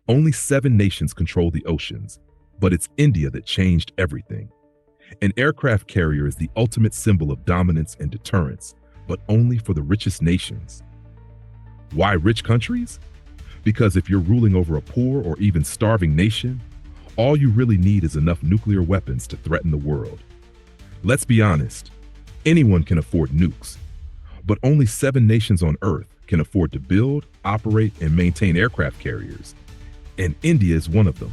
Only 7 nations control the oceans, but it's India that changed everything. An aircraft carrier is the ultimate symbol of dominance and deterrence, but only for the richest nations. Why rich countries? Because if you're ruling over a poor or even starving nation, all you really need is enough nuclear weapons to threaten the world. Let's be honest, anyone can afford nukes, but only 7 nations on Earth can afford to build, operate, and maintain aircraft carriers, and India is one of them.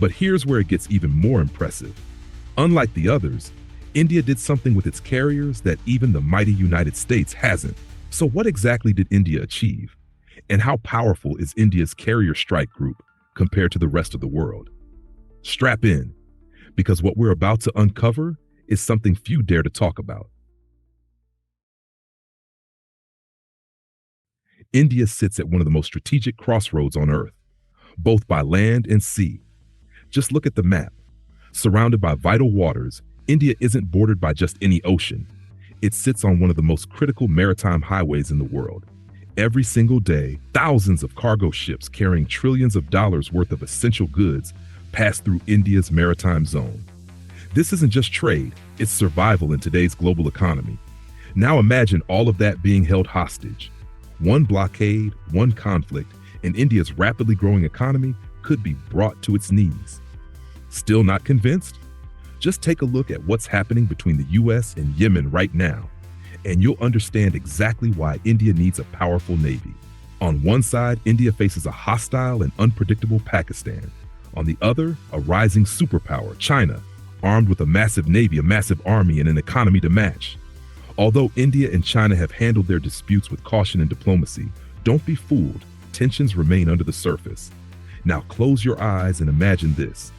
But here's where it gets even more impressive. Unlike the others, India did something with its carriers that even the mighty United States hasn't. So what exactly did India achieve? And how powerful is India's carrier strike group compared to the rest of the world? Strap in, because what we're about to uncover is something few dare to talk about. India sits at one of the most strategic crossroads on Earth, both by land and sea. Just look at the map. Surrounded by vital waters, India isn't bordered by just any ocean. It sits on one of the most critical maritime highways in the world. Every single day, thousands of cargo ships carrying trillions of dollars worth of essential goods pass through India's maritime zone. This isn't just trade, it's survival in today's global economy. Now imagine all of that being held hostage. One blockade, one conflict, and India's rapidly growing economy could be brought to its knees. Still not convinced? Just take a look at what's happening between the US and Yemen right now, and you'll understand exactly why India needs a powerful navy. On one side, India faces a hostile and unpredictable Pakistan. On the other, a rising superpower, China, armed with a massive navy, a massive army, and an economy to match. Although India and China have handled their disputes with caution and diplomacy, don't be fooled. Tensions remain under the surface. Now close your eyes and imagine this.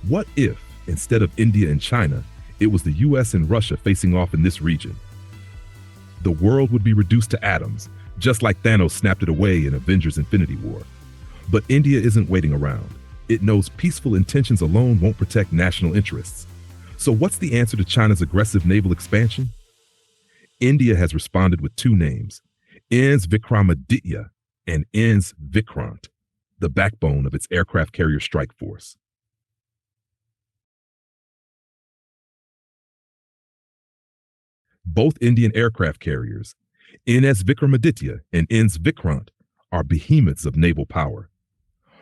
What if, instead of India and China, it was the US and Russia facing off in this region? The world would be reduced to atoms, just like Thanos snapped it away in Avengers Infinity War. But India isn't waiting around. It knows peaceful intentions alone won't protect national interests. So what's the answer to China's aggressive naval expansion? India has responded with 2 names, INS Vikramaditya and INS Vikrant, the backbone of its aircraft carrier strike force. Both Indian aircraft carriers, INS Vikramaditya and INS Vikrant, are behemoths of naval power.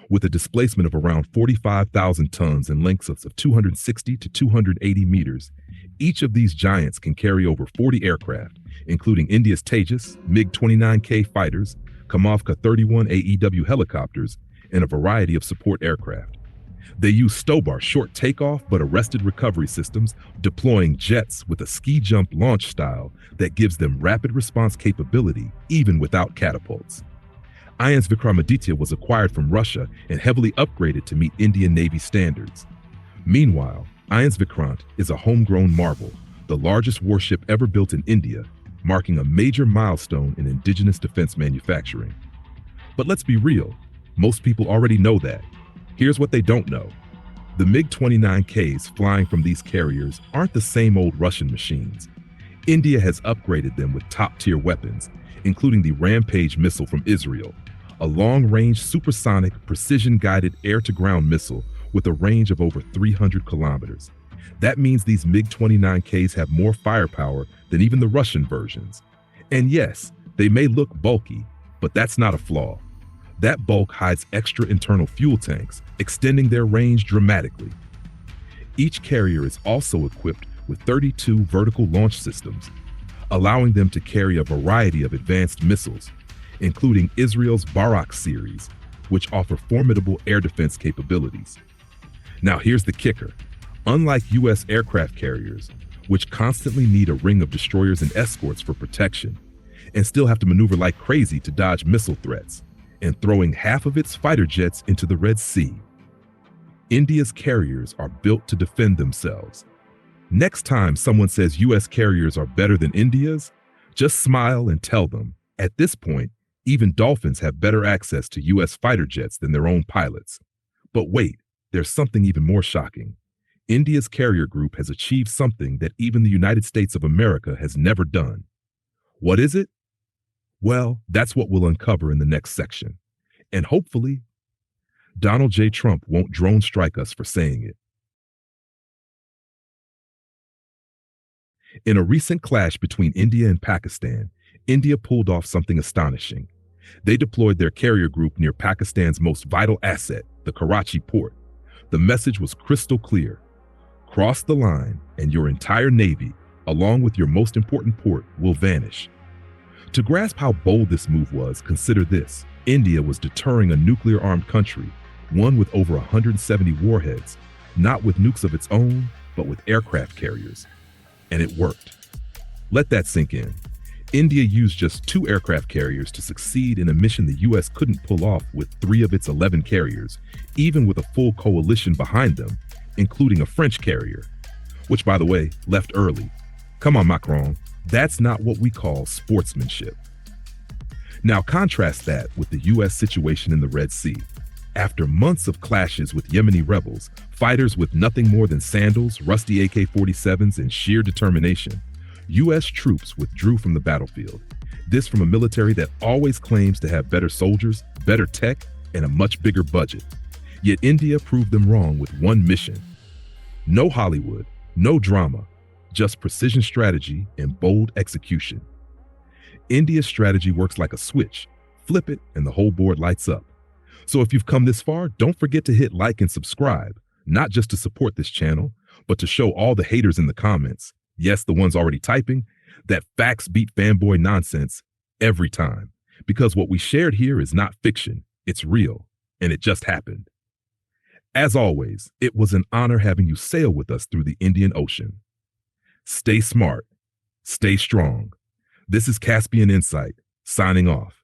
With a displacement of around 45,000 tons and lengths of 260 to 280 meters, each of these giants can carry over 40 aircraft, including India's Tejas, MiG-29K fighters, Kamovka-31 AEW helicopters, and a variety of support aircraft. They use STOBAR short takeoff but arrested recovery systems, deploying jets with a ski jump launch style that gives them rapid response capability even without catapults. INS Vikramaditya was acquired from Russia and heavily upgraded to meet Indian Navy standards. Meanwhile, INS Vikrant is a homegrown marvel, the largest warship ever built in India, marking a major milestone in indigenous defense manufacturing. But let's be real, most people already know that. Here's what they don't know. The MiG-29Ks flying from these carriers aren't the same old Russian machines. India has upgraded them with top-tier weapons, including the Rampage missile from Israel, a long-range supersonic, precision-guided air-to-ground missile with a range of over 300 kilometers. That means these MiG-29Ks have more firepower than even the Russian versions. And yes, they may look bulky, but that's not a flaw. That bulk hides extra internal fuel tanks, extending their range dramatically. Each carrier is also equipped with 32 vertical launch systems, allowing them to carry a variety of advanced missiles, including Israel's Barak series, which offer formidable air defense capabilities. Now here's the kicker. Unlike US aircraft carriers, which constantly need a ring of destroyers and escorts for protection, and still have to maneuver like crazy to dodge missile threats, and throwing half of its fighter jets into the Red Sea, India's carriers are built to defend themselves. Next time someone says US carriers are better than India's, just smile and tell them, at this point, even dolphins have better access to US fighter jets than their own pilots. But wait, there's something even more shocking. India's carrier group has achieved something that even the United States of America has never done. What is it? Well, that's what we'll uncover in the next section. And hopefully, Donald J. Trump won't drone strike us for saying it. In a recent clash between India and Pakistan, India pulled off something astonishing. They deployed their carrier group near Pakistan's most vital asset, the Karachi port. The message was crystal clear. Cross the line and your entire navy, along with your most important port, will vanish. To grasp how bold this move was, consider this. India was deterring a nuclear-armed country, one with over 170 warheads, not with nukes of its own, but with aircraft carriers. And it worked. Let that sink in. India used just 2 aircraft carriers to succeed in a mission the US couldn't pull off with 3 of its 11 carriers, even with a full coalition behind them, including a French carrier, which, by the way, left early. Come on, Macron, that's not what we call sportsmanship. Now contrast that with the US situation in the Red Sea. After months of clashes with Yemeni rebels, fighters with nothing more than sandals, rusty AK-47s, and sheer determination, US troops withdrew from the battlefield. This from a military that always claims to have better soldiers, better tech, and a much bigger budget. Yet India proved them wrong with one mission. No Hollywood, no drama, just precision strategy and bold execution. India's strategy works like a switch. Flip it and the whole board lights up. So if you've come this far, don't forget to hit like and subscribe, not just to support this channel, but to show all the haters in the comments, yes, the ones already typing, that facts beat fanboy nonsense every time. Because what we shared here is not fiction, it's real, and it just happened. As always, it was an honor having you sail with us through the Indian Ocean. Stay smart, stay strong. This is Caspian Insight, signing off.